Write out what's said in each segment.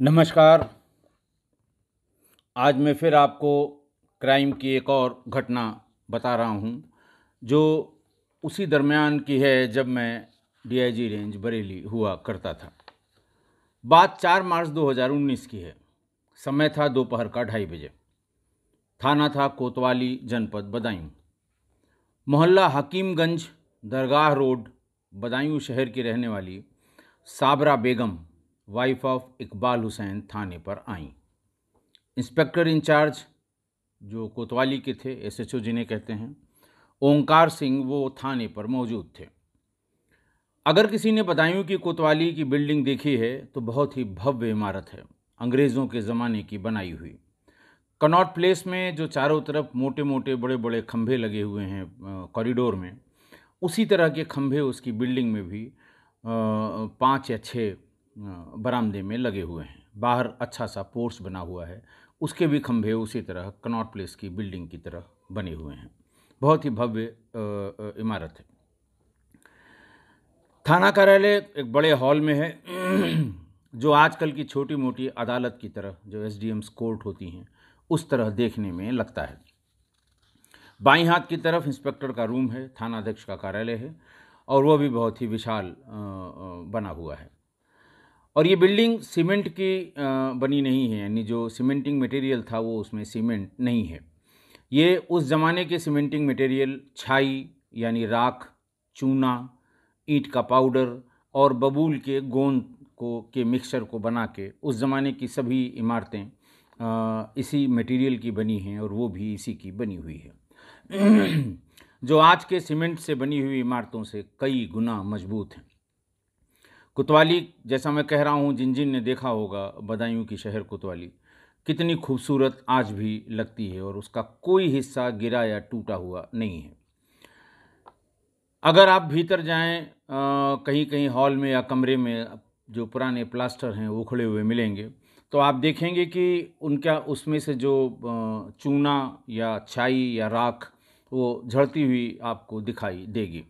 नमस्कार। आज मैं फिर आपको क्राइम की एक और घटना बता रहा हूँ, जो उसी दरमियान की है जब मैं डीआईजी रेंज बरेली हुआ करता था। बात 4 मार्च 2019 की है। समय था दोपहर का 2:30 बजे। थाना था कोतवाली, जनपद बदायूं। मोहल्ला हकीमगंज, दरगाह रोड, बदायूं शहर की रहने वाली साबरा बेगम, वाइफ ऑफ इकबाल हुसैन, थाने पर आईं। इंस्पेक्टर इंचार्ज जो कोतवाली के थे, एसएचओ जिन्हें कहते हैं, ओंकार सिंह, वो थाने पर मौजूद थे। अगर किसी ने बदायूं की कोतवाली की बिल्डिंग देखी है तो बहुत ही भव्य इमारत है, अंग्रेज़ों के ज़माने की बनाई हुई। कनॉट प्लेस में जो चारों तरफ मोटे मोटे बड़े बड़े खंभे लगे हुए हैं कॉरिडोर में, उसी तरह के खंभे उसकी बिल्डिंग में भी 5 या 6 बरामदे में लगे हुए हैं। बाहर अच्छा सा पोर्च बना हुआ है, उसके भी खंभे उसी तरह कनॉट प्लेस की बिल्डिंग की तरह बने हुए हैं। बहुत ही भव्य इमारत है। थाना कार्यालय एक बड़े हॉल में है जो आजकल की छोटी मोटी अदालत की तरह, जो एसडीएम्स कोर्ट होती हैं, उस तरह देखने में लगता है। बाईं हाथ की तरफ इंस्पेक्टर का रूम है, थानाध्यक्ष का कार्यालय है, और वह भी बहुत ही विशाल बना हुआ है। और ये बिल्डिंग सीमेंट की बनी नहीं है, यानी जो सीमेंटिंग मटेरियल था वो उसमें सीमेंट नहीं है। ये उस ज़माने के सीमेंटिंग मटेरियल छाई यानी राख, चूना, ईंट का पाउडर और बबूल के गोंद के मिक्सचर को बना के उस ज़माने की सभी इमारतें इसी मटेरियल की बनी हैं, और वो भी इसी की बनी हुई है जो आज के सीमेंट से बनी हुई इमारतों से कई गुना मजबूत हैं। कोतवाली, जैसा मैं कह रहा हूँ, जिन जिन ने देखा होगा बदायूं की शहर कोतवाली, कितनी खूबसूरत आज भी लगती है, और उसका कोई हिस्सा गिरा या टूटा हुआ नहीं है। अगर आप भीतर जाएं, कहीं कहीं हॉल में या कमरे में जो पुराने प्लास्टर हैं वो उखड़े हुए मिलेंगे, तो आप देखेंगे कि उनका उसमें से जो चूना या छाई या राख वो झड़ती हुई आपको दिखाई देगी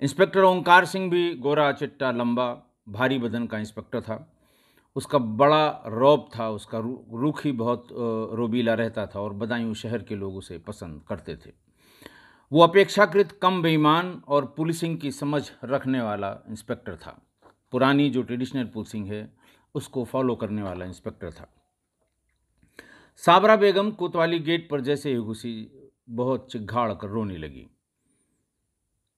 इंस्पेक्टर ओंकार सिंह भी गोरा चिट्टा लंबा भारी बदन का इंस्पेक्टर था। उसका बड़ा रौब था, उसका रुख ही बहुत रोबीला रहता था, और बदायूं शहर के लोग उसे पसंद करते थे। वो अपेक्षाकृत कम बेईमान और पुलिसिंग की समझ रखने वाला इंस्पेक्टर था। पुरानी जो ट्रेडिशनल पुलिसिंग है उसको फॉलो करने वाला इंस्पेक्टर था। साबरा बेगम कोतवाली गेट पर जैसे ही घुसी, बहुत चिघाड़ कर रोने लगी।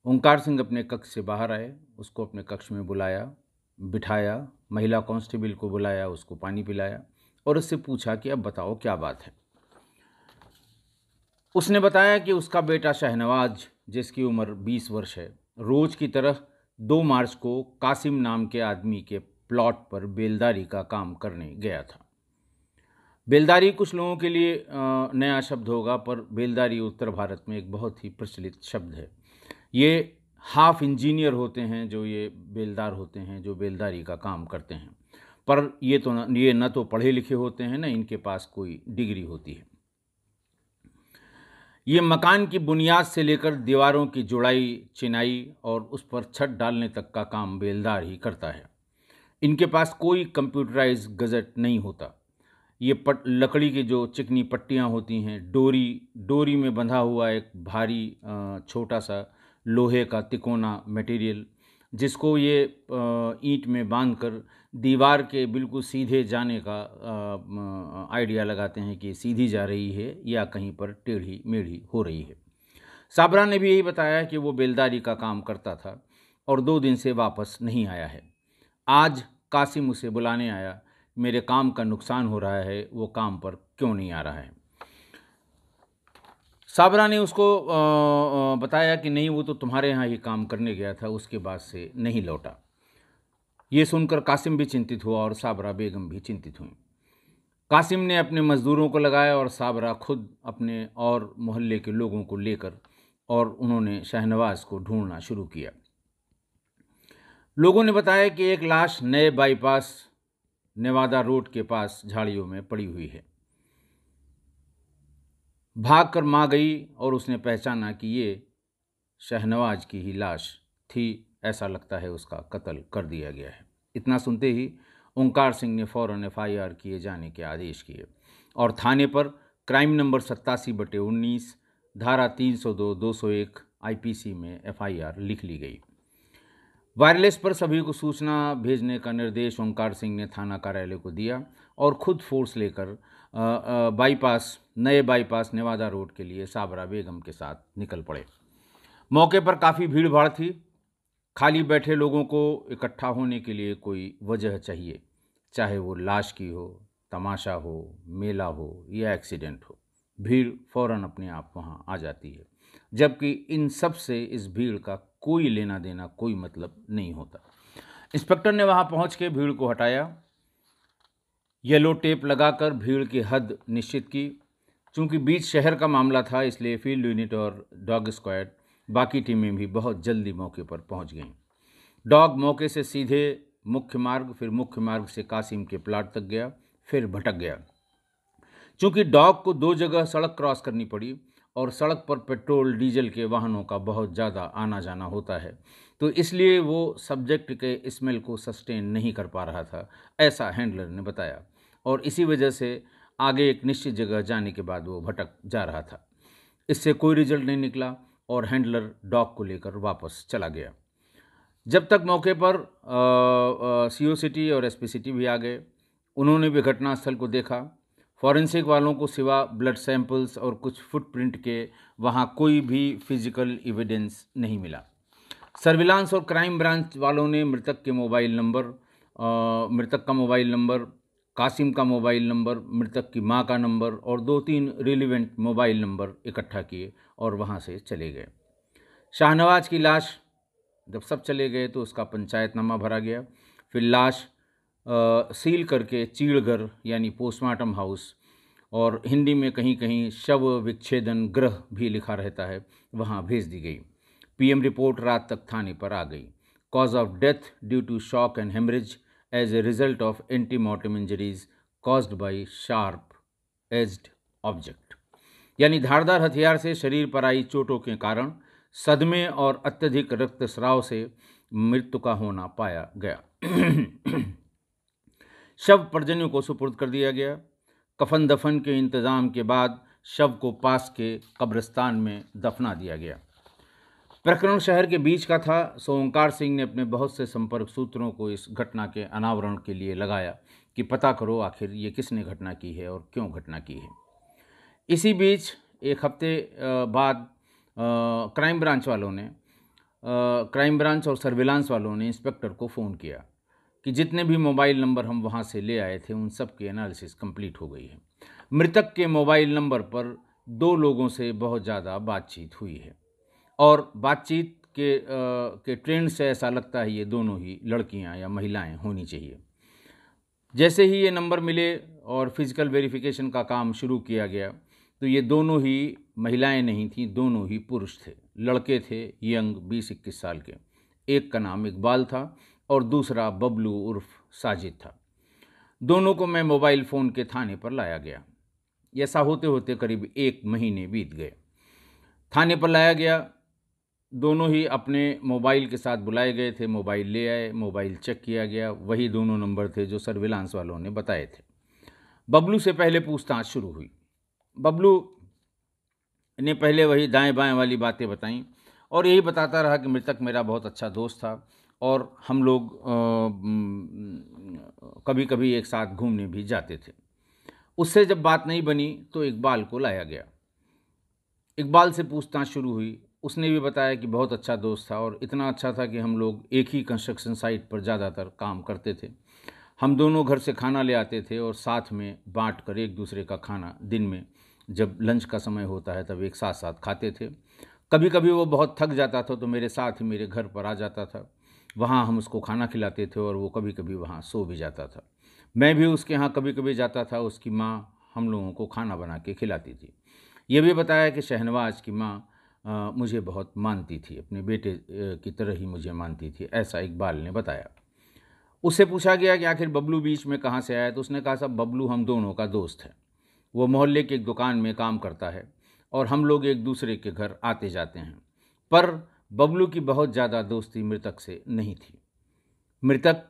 ओंकार सिंह अपने कक्ष से बाहर आए, उसको अपने कक्ष में बुलाया, बिठाया, महिला कांस्टेबल को बुलाया, उसको पानी पिलाया और उससे पूछा कि अब बताओ क्या बात है। उसने बताया कि उसका बेटा शहनवाज, जिसकी उम्र 20 वर्ष है, रोज की तरह 2 मार्च को कासिम नाम के आदमी के प्लॉट पर बेलदारी का काम करने गया था। बेलदारी कुछ लोगों के लिए नया शब्द होगा, पर बेलदारी उत्तर भारत में एक बहुत ही प्रचलित शब्द है। ये हाफ इंजीनियर होते हैं जो ये बेलदार होते हैं, जो बेलदारी का काम करते हैं, पर ये न तो पढ़े लिखे होते हैं, न इनके पास कोई डिग्री होती है। ये मकान की बुनियाद से लेकर दीवारों की जुड़ाई, चिनाई और उस पर छत डालने तक का काम बेलदार ही करता है। इनके पास कोई कंप्यूटराइज गज़ट नहीं होता। ये लकड़ी की जो चिकनी पट्टियाँ होती हैं, डोरी में बंधा हुआ एक भारी छोटा सा लोहे का तिकोना मटेरियल, जिसको ये ईंट में बांधकर दीवार के बिल्कुल सीधे जाने का आइडिया लगाते हैं कि सीधी जा रही है या कहीं पर टेढ़ी मेढ़ी हो रही है। साबरा ने भी यही बताया कि वो बेलदारी का काम करता था और 2 दिन से वापस नहीं आया है। आज कासिम उसे बुलाने आया, मेरे काम का नुकसान हो रहा है, वो काम पर क्यों नहीं आ रहा है। साबरा ने उसको बताया कि नहीं, वो तो तुम्हारे यहाँ ही काम करने गया था, उसके बाद से नहीं लौटा। ये सुनकर कासिम भी चिंतित हुआ और साबरा बेगम भी चिंतित हुई। कासिम ने अपने मज़दूरों को लगाया और साबरा खुद अपने और मोहल्ले के लोगों को लेकर, और उन्होंने शहनवाज को ढूंढना शुरू किया। लोगों ने बताया कि एक लाश नए बाईपास नेवादा रोड के पास झाड़ियों में पड़ी हुई है। भागकर मां गई और उसने पहचाना कि ये शहनवाज की ही लाश थी। ऐसा लगता है उसका कत्ल कर दिया गया है। इतना सुनते ही ओंकार सिंह ने फ़ौरन FIR किए जाने के आदेश किए और थाने पर क्राइम नंबर 87/19 धारा 302, 201 IPC में FIR लिख ली गई। वायरलेस पर सभी को सूचना भेजने का निर्देश ओंकार सिंह ने थाना कार्यालय को दिया और खुद फोर्स लेकर नए बाईपास नेवादा रोड के लिए साबरा बेगम के साथ निकल पड़े। मौके पर काफ़ी भीड़ भाड़ थी। खाली बैठे लोगों को इकट्ठा होने के लिए कोई वजह चाहिए, चाहे वो लाश की हो, तमाशा हो, मेला हो या एक्सीडेंट हो। भीड़ फौरन अपने आप वहाँ आ जाती है, जबकि इन सब से इस भीड़ का कोई लेना देना, कोई मतलब नहीं होता। इंस्पेक्टर ने वहाँ पहुँच के भीड़ को हटाया, येलो टेप लगाकर भीड़ की हद निश्चित की। चूँकि बीच शहर का मामला था, इसलिए फील्ड यूनिट और डॉग स्क्वाड, बाकी टीमें भी बहुत जल्दी मौके पर पहुंच गईं। डॉग मौके से सीधे मुख्य मार्ग, फिर मुख्य मार्ग से कासिम के प्लाट तक गया, फिर भटक गया। चूँकि डॉग को 2 जगह सड़क क्रॉस करनी पड़ी और सड़क पर पेट्रोल डीजल के वाहनों का बहुत ज़्यादा आना जाना होता है, तो इसलिए वो सब्जेक्ट के स्मेल को सस्टेन नहीं कर पा रहा था, ऐसा हैंडलर ने बताया। और इसी वजह से आगे एक निश्चित जगह जाने के बाद वो भटक जा रहा था। इससे कोई रिजल्ट नहीं निकला और हैंडलर डॉग को लेकर वापस चला गया। जब तक मौके पर CO सिटी और SP सिटी भी आ गए, उन्होंने भी घटनास्थल को देखा। फॉरेंसिक वालों को सिवा ब्लड सैंपल्स और कुछ फुटप्रिंट के वहाँ कोई भी फिजिकल एविडेंस नहीं मिला। सर्विलांस और क्राइम ब्रांच वालों ने मृतक का मोबाइल नंबर, कासिम का मोबाइल नंबर, मृतक की मां का नंबर और 2-3 रिलेवेंट मोबाइल नंबर इकट्ठा किए और वहां से चले गए। शाहनवाज की लाश जब सब चले गए तो उसका पंचायतनामा भरा गया। फिर लाश सील करके चीड़घर यानी पोस्टमार्टम हाउस, और हिंदी में कहीं कहीं शव विच्छेदन गृह भी लिखा रहता है, वहां भेज दी गई। PM रिपोर्ट रात तक थाने पर आ गई। Cause of death due to shock and haemorrhage as a result of antemortem injuries caused by sharp edged object, यानी धारदार हथियार से शरीर पर आई चोटों के कारण सदमे और अत्यधिक रक्तस्राव से मृत्यु का होना पाया गया। शव परिजनों को सुपुर्द कर दिया गया। कफन दफन के इंतजाम के बाद शव को पास के कब्रिस्तान में दफना दिया गया। प्रकरण शहर के बीच का था, सो ओंकार सिंह ने अपने बहुत से संपर्क सूत्रों को इस घटना के अनावरण के लिए लगाया कि पता करो आखिर ये किसने घटना की है और क्यों घटना की है। इसी बीच एक हफ्ते बाद क्राइम ब्रांच और सर्विलांस वालों ने इंस्पेक्टर को फ़ोन किया कि जितने भी मोबाइल नंबर हम वहाँ से ले आए थे उन सब की एनालिसिस कंप्लीट हो गई है। मृतक के मोबाइल नंबर पर 2 लोगों से बहुत ज़्यादा बातचीत हुई है और बातचीत के ट्रेंड से ऐसा लगता है ये दोनों ही लड़कियां या महिलाएं होनी चाहिए। जैसे ही ये नंबर मिले और फिजिकल वेरिफिकेशन का काम शुरू किया गया तो ये दोनों ही महिलाएं नहीं थीं, दोनों ही पुरुष थे। लड़के थे यंग 20-21 साल के। एक का नाम इकबाल था और दूसरा बबलू उर्फ साजिद था। दोनों को मैं मोबाइल फ़ोन के थाने पर लाया गया। ऐसा होते होते करीब 1 महीने बीत गए। थाने पर लाया गया, दोनों ही अपने मोबाइल के साथ बुलाए गए थे। मोबाइल ले आए, मोबाइल चेक किया गया, वही दोनों नंबर थे जो सर्विलांस वालों ने बताए थे। बबलू से पहले पूछताछ शुरू हुई। बबलू ने पहले वही दाएं बाएं वाली बातें बताईं और यही बताता रहा कि मृतक मेरा बहुत अच्छा दोस्त था और हम लोग कभी कभी एक साथ घूमने भी जाते थे। उससे जब बात नहीं बनी तो इकबाल को लाया गया। इकबाल से पूछताछ शुरू हुई। उसने भी बताया कि बहुत अच्छा दोस्त था और इतना अच्छा था कि हम लोग एक ही कंस्ट्रक्शन साइट पर ज़्यादातर काम करते थे। हम दोनों घर से खाना ले आते थे और साथ में बांट कर एक दूसरे का खाना दिन में जब लंच का समय होता है तब एक साथ साथ खाते थे। कभी कभी वो बहुत थक जाता था तो मेरे साथ ही मेरे घर पर आ जाता था। वहाँ हम उसको खाना खिलाते थे और वो कभी कभी वहाँ सो भी जाता था। मैं भी उसके यहाँ कभी कभी जाता था। उसकी माँ हम लोगों को खाना बना के खिलाती थी। ये भी बताया कि शहनवाज की माँ मुझे बहुत मानती थी, अपने बेटे की तरह ही मुझे मानती थी, ऐसा इकबाल ने बताया। उससे पूछा गया कि आखिर बबलू बीच में कहाँ से आया, तो उसने कहा साहब बबलू हम दोनों का दोस्त है। वो मोहल्ले की एक दुकान में काम करता है और हम लोग एक दूसरे के घर आते जाते हैं, पर बबलू की बहुत ज़्यादा दोस्ती मृतक से नहीं थी। मृतक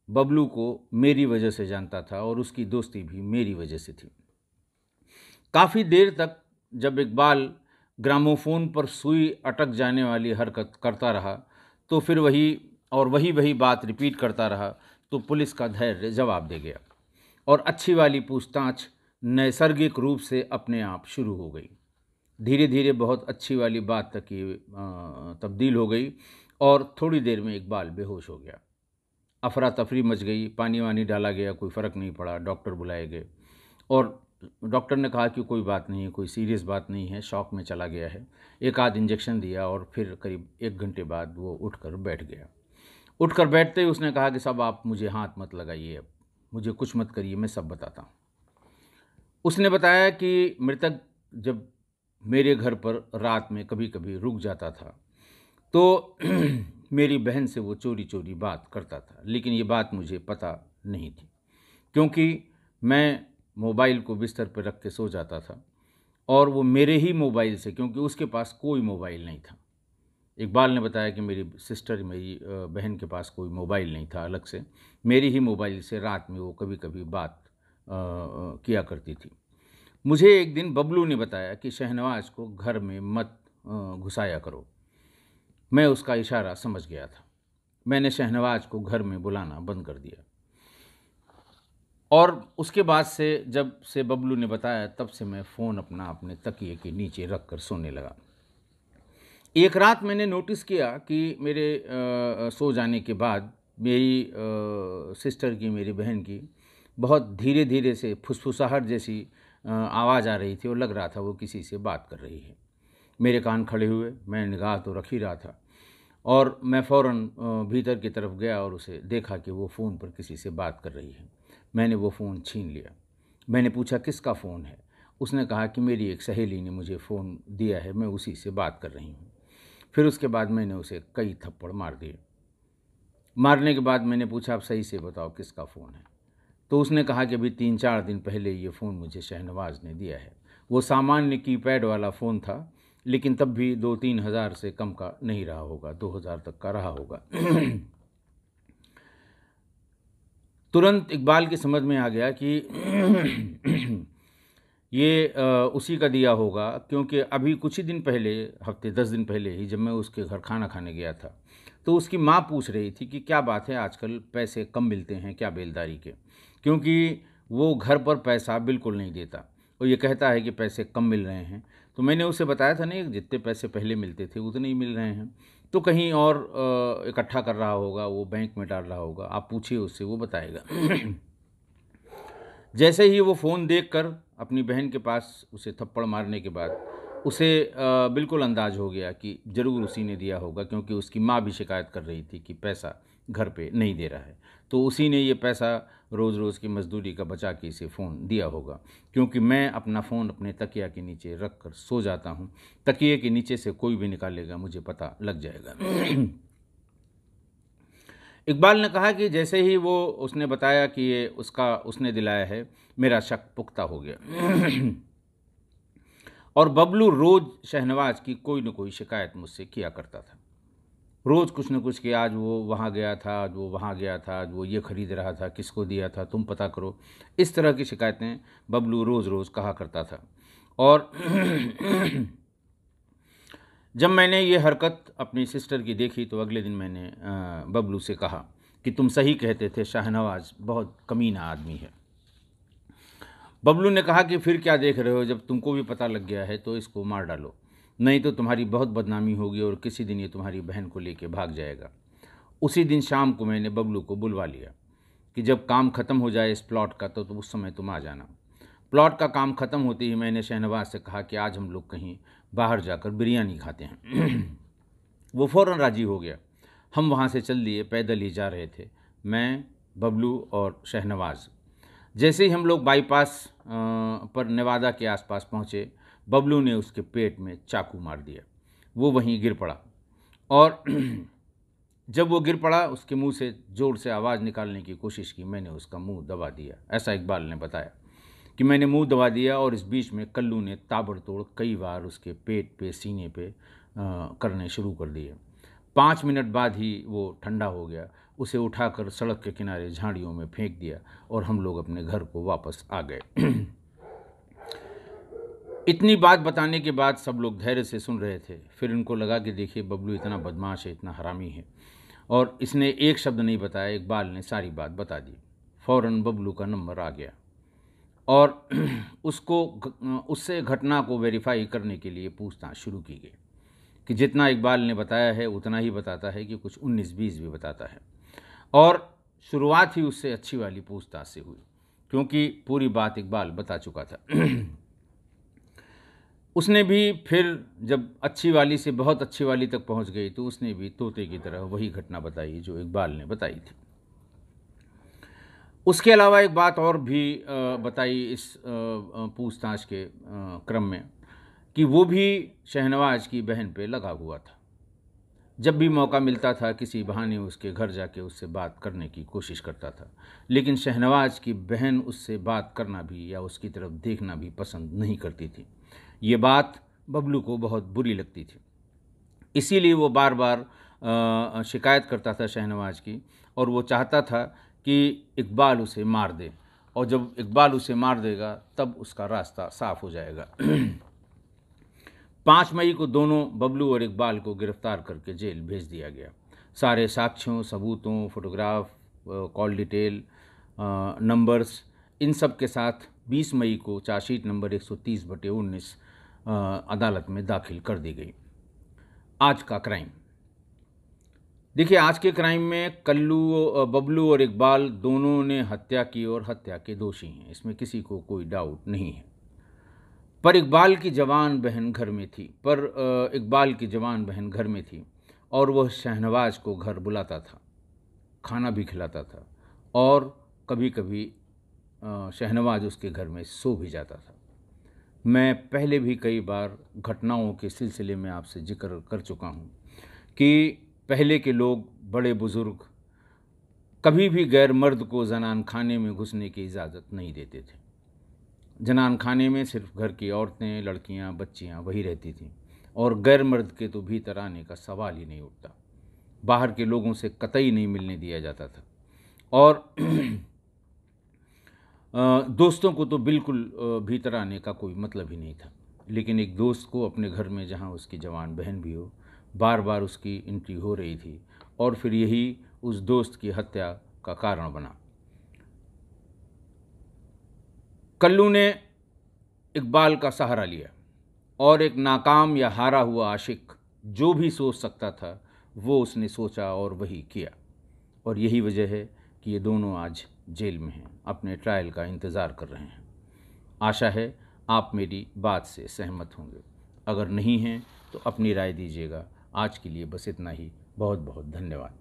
बबलू को मेरी वजह से जानता था और उसकी दोस्ती भी मेरी वजह से थी। काफ़ी देर तक जब इकबाल ग्रामोफोन पर सुई अटक जाने वाली हरकत करता रहा तो फिर वही बात रिपीट करता रहा, तो पुलिस का धैर्य जवाब दे गया और अच्छी वाली पूछताछ नैसर्गिक रूप से अपने आप शुरू हो गई। धीरे धीरे बहुत अच्छी वाली बात तक ये तब्दील हो गई और थोड़ी देर में इकबाल बेहोश हो गया। अफरा तफरी मच गई, पानी वानी डाला गया, कोई फ़र्क नहीं पड़ा। डॉक्टर बुलाए गए और डॉक्टर ने कहा कि कोई बात नहीं है, कोई सीरियस बात नहीं है, शॉक में चला गया है। एक आध इंजेक्शन दिया और फिर करीब 1 घंटे बाद वो उठकर बैठ गया। उठकर बैठते ही उसने कहा कि साहब आप मुझे हाथ मत लगाइए, अब मुझे कुछ मत करिए, मैं सब बताता हूँ। उसने बताया कि मृतक जब मेरे घर पर रात में कभी कभी रुक जाता था तो मेरी बहन से वो चोरी चोरी बात करता था, लेकिन ये बात मुझे पता नहीं थी क्योंकि मैं मोबाइल को बिस्तर पर रख के सो जाता था और वो मेरे ही मोबाइल से, क्योंकि उसके पास कोई मोबाइल नहीं था। इकबाल ने बताया कि मेरी बहन के पास कोई मोबाइल नहीं था अलग से, मेरी ही मोबाइल से रात में वो कभी कभी बात किया करती थी। मुझे एक दिन बबलू ने बताया कि शहनवाज को घर में मत घुसाया करो। मैं उसका इशारा समझ गया था। मैंने शहनवाज को घर में बुलाना बंद कर दिया और उसके बाद से जब से बबलू ने बताया तब से मैं फ़ोन अपने तकिए के नीचे रख कर सोने लगा। एक रात मैंने नोटिस किया कि मेरे सो जाने के बाद मेरी सिस्टर की, मेरी बहन की बहुत धीरे धीरे से फुसफुसाहट जैसी आवाज़ आ रही थी और लग रहा था वो किसी से बात कर रही है। मेरे कान खड़े हुए, मैं निगाह तो रख ही रहा था और मैं फ़ौरन भीतर की तरफ गया और उसे देखा कि वो फ़ोन पर किसी से बात कर रही है। मैंने वो फ़ोन छीन लिया। मैंने पूछा किसका फ़ोन है? उसने कहा कि मेरी एक सहेली ने मुझे फ़ोन दिया है, मैं उसी से बात कर रही हूँ। फिर उसके बाद मैंने उसे कई थप्पड़ मार दिए। मारने के बाद मैंने पूछा आप सही से बताओ किसका फ़ोन है? तो उसने कहा कि अभी 3-4 दिन पहले ये फ़ोन मुझे शहनवाज ने दिया है। वो सामान्य कीपैड वाला फ़ोन था, लेकिन तब भी 2-3 हज़ार से कम का नहीं रहा होगा, 2000 तक का रहा होगा। तुरंत इकबाल की समझ में आ गया कि ये उसी का दिया होगा, क्योंकि अभी कुछ ही दिन पहले, हफ्ते 10 दिन पहले ही जब मैं उसके घर खाना खाने गया था तो उसकी माँ पूछ रही थी कि क्या बात है आजकल पैसे कम मिलते हैं क्या बेलदारी के, क्योंकि वो घर पर पैसा बिल्कुल नहीं देता और ये कहता है कि पैसे कम मिल रहे हैं। तो मैंने उसे बताया था नहीं, जितने पैसे पहले मिलते थे उतने ही मिल रहे हैं, तो कहीं और इकट्ठा कर रहा होगा, वो बैंक में डाल रहा होगा, आप पूछिए उससे, वो बताएगा। जैसे ही वो फ़ोन देखकर अपनी बहन के पास उसे थप्पड़ मारने के बाद उसे बिल्कुल अंदाज़ हो गया कि ज़रूर उसी ने दिया होगा, क्योंकि उसकी माँ भी शिकायत कर रही थी कि पैसा घर पे नहीं दे रहा है, तो उसी ने ये पैसा रोज़ रोज़ की मजदूरी का बचा के इसे फ़ोन दिया होगा। क्योंकि मैं अपना फ़ोन अपने तकिया के नीचे रख कर सो जाता हूँ, तकिए के नीचे से कोई भी निकालेगा मुझे पता लग जाएगा। इकबाल ने कहा कि जैसे ही वो उसने बताया कि ये उसने दिलाया है, मेरा शक पुख्ता हो गया। और बबलू रोज़ शहनवाज की कोई न कोई शिकायत मुझसे किया करता था। रोज़ कुछ न कुछ कि आज वो वहाँ गया था, आज वो वहाँ गया था, आज वो ये खरीद रहा था, किसको दिया था, तुम पता करो। इस तरह की शिकायतें बबलू रोज़ रोज़ कहा करता था। और जब मैंने ये हरकत अपनी सिस्टर की देखी तो अगले दिन मैंने बबलू से कहा कि तुम सही कहते थे, शाहनवाज बहुत कमीना आदमी है। बबलू ने कहा कि फिर क्या देख रहे हो, जब तुमको भी पता लग गया है तो इसको मार डालो, नहीं तो तुम्हारी बहुत बदनामी होगी और किसी दिन ये तुम्हारी बहन को लेके भाग जाएगा। उसी दिन शाम को मैंने बबलू को बुलवा लिया कि जब काम ख़त्म हो जाए इस प्लॉट का तो उस समय तुम आ जाना। प्लॉट का काम ख़त्म होते ही मैंने शहनवाज से कहा कि आज हम लोग कहीं बाहर जाकर बिरयानी खाते हैं। वो फ़ौरन राज़ी हो गया। हम वहाँ से चल दिए, पैदल ही जा रहे थे, मैं, बबलू और शहनवाज। जैसे ही हम लोग बाईपास पर नेवादा के आसपास पहुँचे, बबलू ने उसके पेट में चाकू मार दिया। वो वहीं गिर पड़ा और जब वो गिर पड़ा उसके मुंह से ज़ोर से आवाज़ निकालने की कोशिश की, मैंने उसका मुंह दबा दिया। ऐसा इकबाल ने बताया कि मैंने मुंह दबा दिया और इस बीच में कल्लू ने ताबड़तोड़ कई बार उसके पेट पे, सीने पे करने शुरू कर दिए। 5 मिनट बाद ही वो ठंडा हो गया उसे उठाकर सड़क के किनारे झाड़ियों में फेंक दिया और हम लोग अपने घर को वापस आ गए। इतनी बात बताने के बाद सब लोग धैर्य से सुन रहे थे। फिर इनको लगा कि देखिए बबलू इतना बदमाश है, इतना हरामी है, और इसने एक शब्द नहीं बताया। इकबाल ने सारी बात बता दी। फ़ौरन बबलू का नंबर आ गया और उससे घटना को वेरीफाई करने के लिए पूछताछ शुरू की गई कि जितना इकबाल ने बताया है उतना ही बताता है कि कुछ 19-20 भी बताता है। और शुरुआत ही उससे अच्छी वाली पूछताछ से हुई, क्योंकि पूरी बात इकबाल बता चुका था। उसने भी फिर जब अच्छी वाली से बहुत अच्छी वाली तक पहुंच गई तो उसने भी तोते की तरह वही घटना बताई जो इकबाल ने बताई थी। उसके अलावा एक बात और भी बताई इस पूछताछ के क्रम में कि वो भी शहनवाज की बहन पे लगा हुआ था। जब भी मौका मिलता था किसी बहाने उसके घर जाके उससे बात करने की कोशिश करता था, लेकिन शहनवाज की बहन उससे बात करना भी या उसकी तरफ देखना भी पसंद नहीं करती थी। ये बात बबलू को बहुत बुरी लगती थी, इसीलिए वो बार बार शिकायत करता था शहनवाज की, और वो चाहता था कि इकबाल उसे मार दे, और जब इकबाल उसे मार देगा तब उसका रास्ता साफ हो जाएगा। 5 मई को दोनों बबलू और इकबाल को गिरफ्तार करके जेल भेज दिया गया। सारे साक्ष्यों, सबूतों, फोटोग्राफ, कॉल डिटेल, नंबर्स, इन सब के साथ 20 मई को चार्जशीट नंबर 130/19 अदालत में दाखिल कर दी गई। आज का क्राइम देखिए, आज के क्राइम में बबलू और इकबाल दोनों ने हत्या की और हत्या के दोषी हैं, इसमें किसी को कोई डाउट नहीं है। पर इकबाल की जवान बहन घर में थी और वह शहनवाज को घर बुलाता था, खाना भी खिलाता था, और कभी कभी शहनवाज उसके घर में सो भी जाता था। मैं पहले भी कई बार घटनाओं के सिलसिले में आपसे जिक्र कर चुका हूँ कि पहले के लोग, बड़े बुज़ुर्ग, कभी भी गैर मर्द को जनान खाने में घुसने की इजाज़त नहीं देते थे। जनान खाने में सिर्फ घर की औरतें, लड़कियां, बच्चियां वही रहती थीं, और गैर मर्द के तो भीतर आने का सवाल ही नहीं उठता। बाहर के लोगों से कतई नहीं मिलने दिया जाता था, और दोस्तों को तो बिल्कुल भीतर आने का कोई मतलब ही नहीं था। लेकिन एक दोस्त को अपने घर में, जहां उसकी जवान बहन भी हो, बार बार उसकी एंट्री हो रही थी, और फिर यही उस दोस्त की हत्या का कारण बना। कल्लू ने इकबाल का सहारा लिया, और एक नाकाम या हारा हुआ आशिक जो भी सोच सकता था वो उसने सोचा और वही किया, और यही वजह है कि ये दोनों आज जेल में हैं, अपने ट्रायल का इंतज़ार कर रहे हैं। आशा है आप मेरी बात से सहमत होंगे। अगर नहीं हैं तो अपनी राय दीजिएगा। आज के लिए बस इतना ही। बहुत बहुत धन्यवाद।